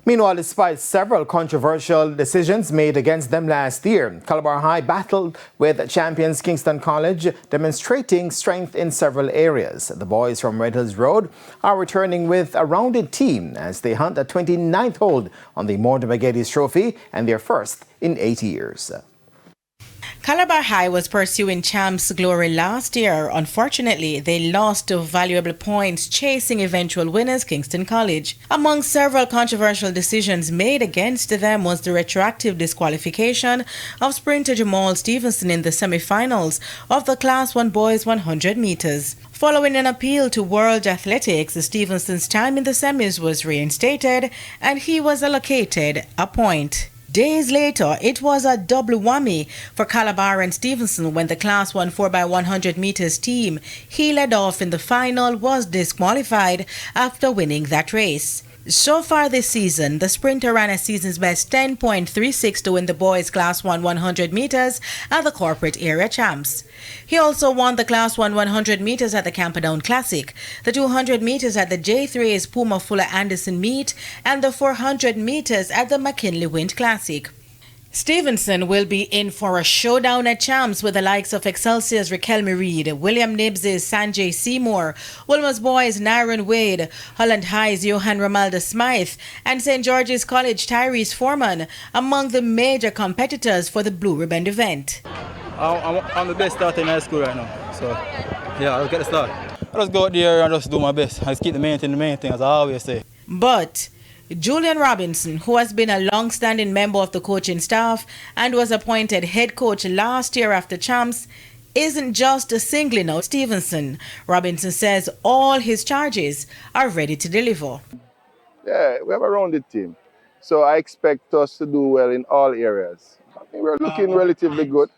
Meanwhile, despite several controversial decisions made against them last year, Calabar High battled with champions Kingston College, demonstrating strength in several areas. The boys from Red Hills Road are returning with a rounded team as they hunt a 29th hold on the Morton McGettys Trophy and their first in 8 years. Calabar High was pursuing champs' glory last year. Unfortunately, they lost valuable points chasing eventual winners Kingston College. Among several controversial decisions made against them was the retroactive disqualification of sprinter Jamal Stevenson in the semi-finals of the Class 1 boys 100 meters. Following an appeal to World Athletics, Stevenson's time in the semis was reinstated and he was allocated a point. Days later, it was a double whammy for Calabar and Stevenson when the Class 1 4x100 meters team he led off in the final was disqualified after winning that race. So far this season, the sprinter ran a season's best 10.36 to win the boys' Class 1 100 meters at the corporate area champs. He also won the Class 1 100 meters at the Camperdown Classic, the 200 meters at the J3's Puma Fuller Anderson meet, and the 400 meters at the McKinley Wind Classic. Stevenson will be in for a showdown at champs with the likes of Excelsior's Riquelme Reed, William Nibbs' Sanjay Seymour, Wilmer's Boys' Nyron Wade, Holland High's Johan Romaldo Smythe, and St. George's College Tyrese Foreman among the major competitors for the Blue Ribbon event. I'm the best starter in high school right now, so yeah, I'll get a start. I'll just go out there and just do my best. I just keep the main thing, as I always say. But Julian Robinson, who has been a long-standing member of the coaching staff and was appointed head coach last year after champs, isn't just singling out Stevenson. Robinson says all his charges are ready to deliver. Yeah, we have a rounded team, so I expect us to do well in all areas. I think we're looking relatively good.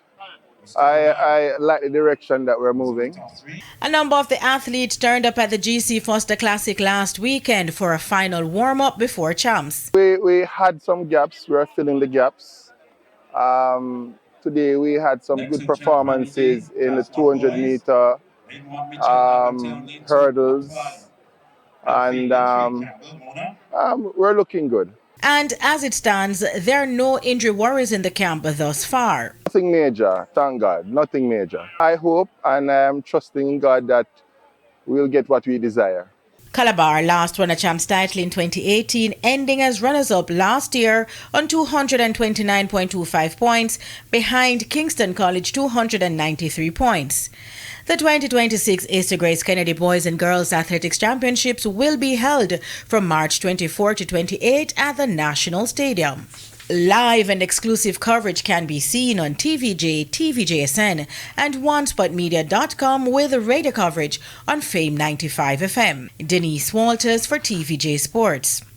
I like the direction that we're moving. A number of the athletes turned up at the GC Foster Classic last weekend for a final warm-up before champs. We had some gaps. We're filling the gaps. Today we had some good performances in the 200 meter hurdles, and we're looking good. And as it stands, there are no injury worries in the camp thus far. Nothing major, thank God, nothing major. I hope and I am trusting in God that we'll get what we desire. Calabar last won a champs title in 2018, ending as runners-up last year on 229.25 points, behind Kingston College 293 points. The 2026 Easter Grace Kennedy Boys and Girls Athletics Championships will be held from March 24 to 28 at the National Stadium. Live and exclusive coverage can be seen on TVJ, TVJSN, and OneSpotMedia.com with radio coverage on Fame 95 FM. Denise Walters for TVJ Sports.